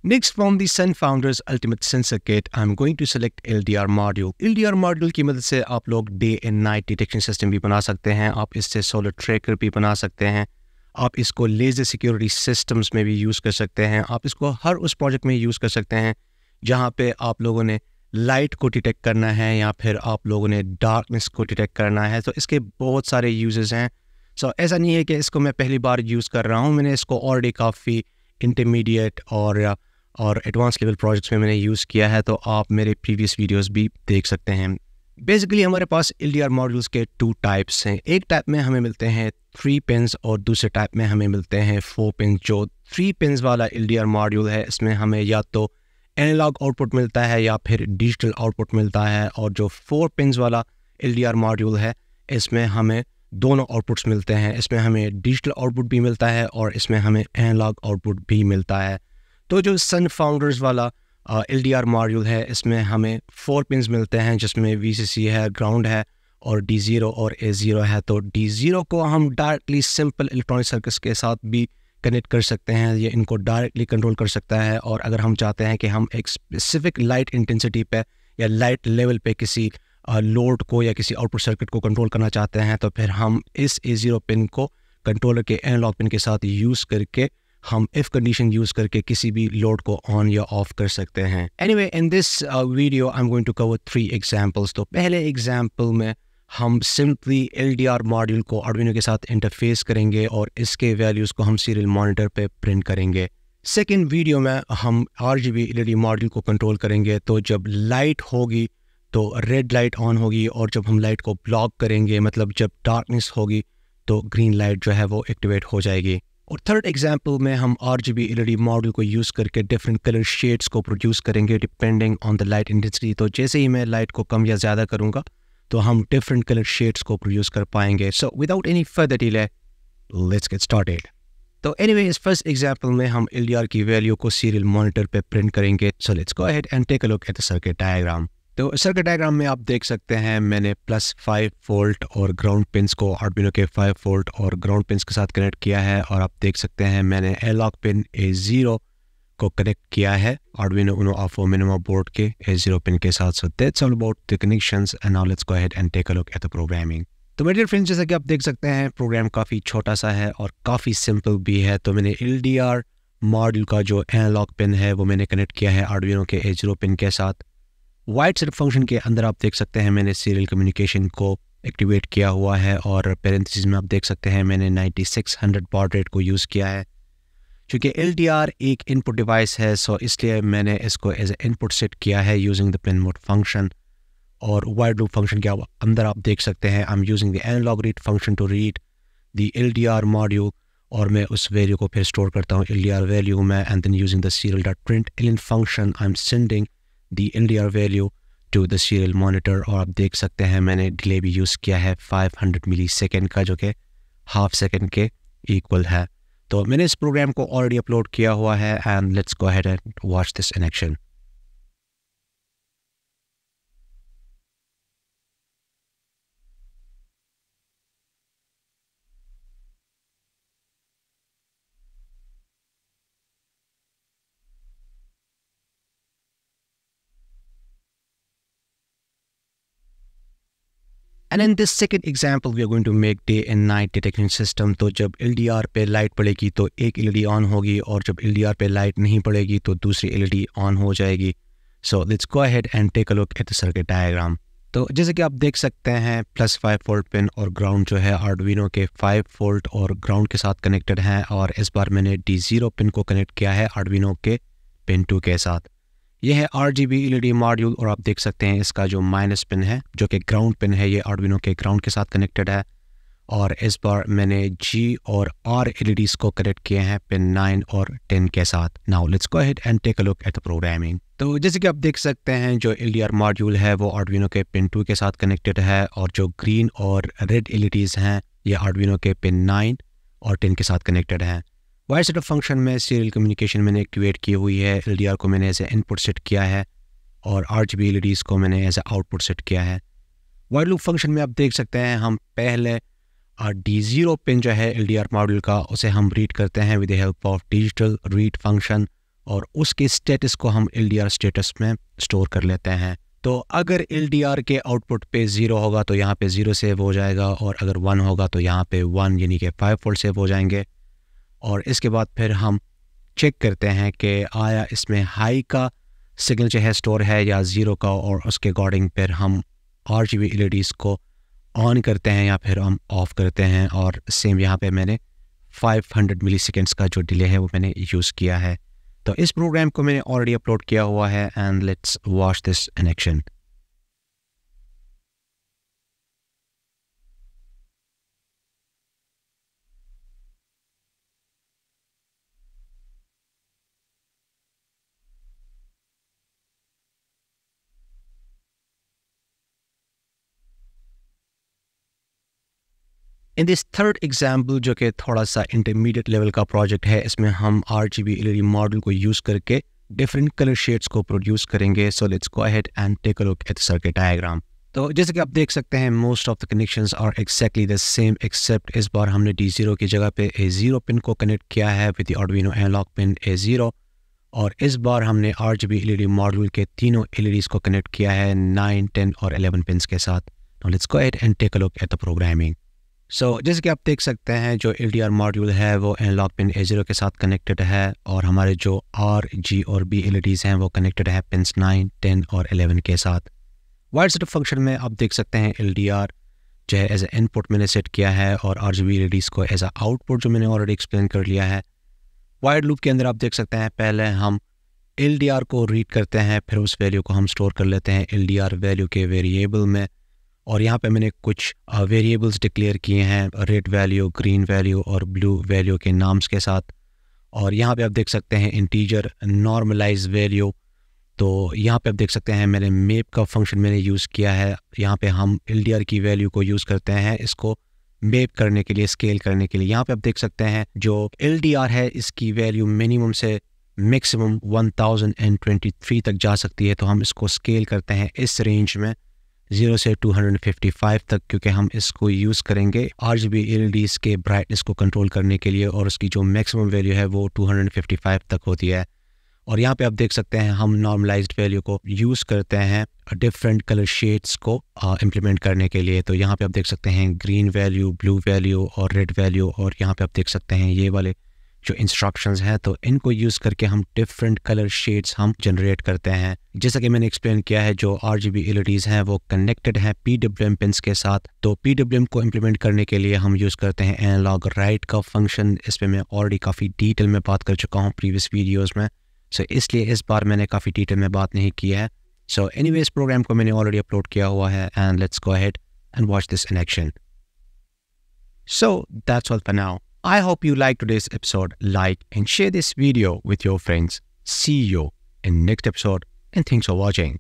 Next, from the Sun Founders Ultimate Sensor Kit, I'm going to select LDR module. LDR module की मदद से आप लोग day and night detection system भी बना सकते हैं, आप इससे सोलर ट्रैकर भी बना सकते हैं, आप इसको लेज़र सिक्योरिटी सिस्टम्स में भी यूज़ कर सकते हैं, आप इसको हर उस प्रोजेक्ट में यूज़ कर सकते हैं जहाँ पे आप लोगों ने लाइट को डिटेक्ट करना है या फिर आप लोगों ने डार्कनेस को डिटेक्ट करना है। तो इसके बहुत सारे यूजेस हैं। सो ऐसा नहीं है कि इसको मैं पहली बार यूज़ कर रहा हूँ, मैंने इसको ऑलरेडी काफ़ी इंटरमीडिएट और एडवांस लेवल प्रोजेक्ट्स में मैंने यूज़ किया है, तो आप मेरे प्रीवियस वीडियोस भी देख सकते हैं। बेसिकली हमारे पास LDR मॉड्यूल्स के 2 टाइप्स हैं। एक टाइप में हमें मिलते हैं 3 पिन्स और दूसरे टाइप में हमें मिलते हैं 4 पिन्स। जो 3 पिन्स वाला LDR मॉड्यूल है इसमें हमें या तो एनालॉग आउटपुट मिलता है या फिर डिजिटल आउटपुट मिलता है, और जो 4 पिन्स वाला LDR मॉड्यूल है इसमें हमें दोनों आउटपुट्स मिलते हैं। इसमें हमें डिजिटल आउटपुट भी मिलता है और इसमें हमें एनालॉग आउटपुट भी मिलता है। तो जो सन फाउंडर्स वाला LDR मॉड्यूल है इसमें हमें 4 पिन्स मिलते हैं, जिसमें VCC है, ग्राउंड है और D0 और A0 है। तो D0 को हम डायरेक्टली सिंपल इलेक्ट्रॉनिक सर्किट्स के साथ भी कनेक्ट कर सकते हैं, ये इनको डायरेक्टली कंट्रोल कर सकता है। और अगर हम चाहते हैं कि हम एक स्पेसिफिक लाइट इंटेंसिटी पे या लाइट लेवल पे किसी लोड को या किसी आउटपुट सर्किट को कंट्रोल करना चाहते हैं, तो फिर हम इस A0 पिन को कंट्रोलर के एनालॉग पिन के साथ यूज़ करके हम इफ कंडीशन यूज़ करके किसी भी लोड को ऑन या ऑफ कर सकते हैं। Anyway, in this video I am going to cover 3 examples. तो पहले एग्जांपल में हम सिंपली LDR मॉड्यूल को आर्डुइनो के साथ इंटरफेस करेंगे और इसके वैल्यूज़ को हम सीरियल मॉनिटर पे प्रिंट करेंगे। सेकेंड वीडियो में हम RGB LED मॉड्यूल को कंट्रोल करेंगे। तो जब लाइट होगी तो रेड लाइट ऑन होगी, और जब हम लाइट को ब्लॉक करेंगे, मतलब जब डार्कनेस होगी, तो ग्रीन लाइट जो है वो एक्टिवेट हो जाएगी। और थर्ड एग्जांपल में हम RGB LED मॉड्यूल को यूज़ करके डिफरेंट कलर शेड्स को प्रोड्यूस करेंगे depending on the light intensity. तो जैसे ही मैं लाइट को कम या ज़्यादा करूँगा तो हम डिफरेंट कलर शेड्स को प्रोड्यूस कर पाएंगे। So without any further delay, let's get started. तो एनीवे, इस फर्स्ट एग्जांपल में हम LDR की वैल्यू को सीरियल मॉनिटर पे प्रिंट करेंगे। So let's go ahead and take a look at the circuit diagram. तो सर्किट डायग्राम में आप देख सकते हैं मैंने +5 वोल्ट और ग्राउंड पिन्स को आर्डुइनो के 5 वोल्ट और ग्राउंड पिन्स के साथ कनेक्ट किया है, और आप देख सकते हैं मैंने एनालॉग पिन A0 को कनेक्ट किया है आर्डुइनो उनो ऑफो मिनिमम बोर्ड के A0 पिन के साथ। So that's all about the connections and now let's go ahead and take a look at the programming. तो मेरे डियर फ्रेंड्स, जैसा कि आप देख सकते हैं प्रोग्राम काफ़ी छोटा सा है और काफ़ी सिंपल भी है। तो मैंने LDR मॉड्यूल का जो एनालॉग पिन है वो मैंने कनेक्ट किया है आर्डुइनो के A0 पिन के साथ। वाइड सेटअप फंक्शन के अंदर आप देख सकते हैं मैंने सीरियल कम्युनिकेशन को एक्टिवेट किया हुआ है, और पैरेंथेसिस में आप देख सकते हैं मैंने 9600 बाड रेट को यूज़ किया है। क्योंकि LDR एक इनपुट डिवाइस है, सो इसलिए मैंने इसको एज ए इनपुट सेट किया है using the pin mode function. और वाइड लूप फंक्शन के अंदर आप देख सकते हैं I am using the analogue read function to read the LDR module, और मैं उस वैल्यू को फिर स्टोर करता हूँ LDR वैल्यू में, and then using the serial dot println function I am sending the LDR value to the serial monitor. और आप देख सकते हैं मैंने डिले भी यूज़ किया है 500 मिली सेकेंड का, जो कि हाफ सेकेंड के इक्वल है। तो मैंने इस प्रोग्राम को ऑलरेडी अपलोड किया हुआ है, and let's go ahead and watch this in action. And in this second example we are going to make day and night detection system. तो जब LDR पे लाइट पड़ेगी तो एक LED ऑन होगी, और जब LDR पे लाइट नहीं पड़ेगी तो दूसरी LED ऑन हो जाएगी। So let's go ahead and take a look at the circuit diagram. तो जैसे कि आप देख सकते हैं +5 वोल्ट पिन और ग्राउंड जो है आर्डुइनो के 5 वोल्ट और ग्राउंड के साथ कनेक्टेड हैं, और इस बार मैंने D0 पिन को कनेक्ट किया है आर्डुइनो के पिन 2 के साथ। यह है RGB LED मॉड्यूल, और आप देख सकते हैं इसका जो माइनस पिन है जो कि ग्राउंड पिन है, ये आर्डुइनो के ग्राउंड के साथ कनेक्टेड है। और इस बार मैंने G और R LEDs को कनेक्ट किए हैं पिन 9 और 10 के साथ। Now let's go ahead and take a look at the programming. तो जैसे कि आप देख सकते हैं जो LDR मॉड्यूल है वो आर्डुइनो के पिन 2 के साथ कनेक्टेड है, और जो ग्रीन और रेड LEDs हैं ये आर्डुइनो के पिन 9 और 10 के साथ कनेक्टेड हैं। वाइड सेटअप फंक्शन में सीरियल कम्युनिकेशन मैंने एक्टिवेट की हुई है, LDR को मैंने एज ए इनपुट सेट किया है, और RGB LEDs को मैंने एज ए आउटपुट सेट किया है। वाइड लूप फंक्शन में आप देख सकते हैं हम पहले D0 पिन जो है LDR मॉड्यूल का उसे हम रीड करते हैं with the help of digital read function, और उसके स्टेटस को हम LDR स्टेटस में स्टोर कर लेते हैं। तो अगर LDR के आउटपुट पे 0 होगा तो यहाँ पे 0 सेव हो जाएगा, और अगर 1 होगा तो यहाँ पे 1 यानी कि 5 वोल्ट सेव हो जाएंगे। और इसके बाद फिर हम चेक करते हैं कि आया इसमें हाई का सिग्नल जो है स्टोर है या 0 का, और उसके अकॉर्डिंग फिर हम RGB LEDs को ऑन करते हैं या फिर हम ऑफ करते हैं। और सेम यहाँ पे मैंने 500 मिली सेकेंड्स का जो डिले है वो मैंने यूज़ किया है। तो इस प्रोग्राम को मैंने ऑलरेडी अपलोड किया हुआ है, and let's watch this in action. In this third example, जो कि थोड़ा सा इंटरमीडिएट लेवल का प्रोजेक्ट है, इसमें हम RGB LED मॉडल को यूज़ करके डिफरेंट कलर शेड्स को प्रोड्यूस करेंगे। So let's go ahead and take a look at the circuit diagram. तो जैसे कि आप देख सकते हैं, most of the connections are exactly the same, except इस बार हमने D0 की जगह पे A0 पिन को कनेक्ट किया है with the Arduino analogue pin A0, और इस बार हमने RGB LED मॉडल के तीनों LEDs को कनेक्ट किया है 9, 10 और 11 पिन्स के साथ। Now let's go ahead and take a look at the programming. जैसे कि आप देख सकते हैं, जो LDR मॉड्यूल है वो एनालॉग पिन A0 के साथ कनेक्टेड है, और हमारे जो R, G और B LEDs हैं वो कनेक्टेड है पिन्स 9, 10 और 11 के साथ। वाइड सेटअप फंक्शन में आप देख सकते हैं LDR जो है एज ए इनपुट मैंने सेट किया है, और RGB LEDs को एज ए आउटपुट जो मैंने ऑलरेडी एक्सप्लेन कर लिया है। वाइड लूप के अंदर आप देख सकते हैं, पहले हम LDR को रीड करते हैं, फिर उस वैल्यू को हम स्टोर कर लेते हैं LDR वैल्यू के वेरिएबल में। और यहाँ पे मैंने कुछ वेरिएबल्स डिक्लेयर किए हैं, रेड वैल्यू, ग्रीन वैल्यू और ब्लू वैल्यू के नाम्स के साथ। और यहाँ पे आप देख सकते हैं इंटीजर नॉर्मलाइज वैल्यू। तो यहाँ पे आप देख सकते हैं मैंने मैप का फंक्शन मैंने यूज़ किया है। यहाँ पे हम LDR की वैल्यू को यूज़ करते हैं इसको मैप करने के लिए, स्केल करने के लिए। यहाँ पे आप देख सकते हैं जो LDR है इसकी वैल्यू मिनिमम से मैक्सिमम 1023 तक जा सकती है। तो हम इसको स्केल करते हैं इस रेंज में 0 से 255 तक, क्योंकि हम इसको यूज़ करेंगे RGB LEDs के ब्राइटनेस को कंट्रोल करने के लिए, और उसकी जो मैक्सिमम वैल्यू है वो 255 तक होती है। और यहाँ पे आप देख सकते हैं हम नॉर्मलाइज्ड वैल्यू को यूज़ करते हैं डिफरेंट कलर शेड्स को इम्प्लीमेंट करने के लिए। तो यहाँ पे आप देख सकते हैं ग्रीन वैल्यू, ब्लू वैल्यू और रेड वैल्यू, और यहाँ पे आप देख सकते हैं ये वाले जो इंस्ट्रक्शंस हैं, तो इनको यूज़ करके हम डिफरेंट कलर शेड्स हम जनरेट करते हैं। जैसा कि मैंने एक्सप्लेन किया है, जो RGB LEDs हैं वो कनेक्टेड हैं PWM पिन्स के साथ। तो PWM को इम्प्लीमेंट करने के लिए हम यूज़ करते हैं एनालॉग राइट का फंक्शन। इस पर मैं ऑलरेडी काफ़ी डिटेल में बात कर चुका हूँ प्रीवियस वीडियोज़ में, इसलिए इस बार मैंने काफ़ी डिटेल में बात नहीं की है। एनीवे इस प्रोग्राम को मैंने ऑलरेडी अपलोड किया हुआ है, and let's go ahead and watch this in action. So that's all for now. I hope you liked today's episode. Like and share this video with your friends. See you in next episode, and thanks for watching.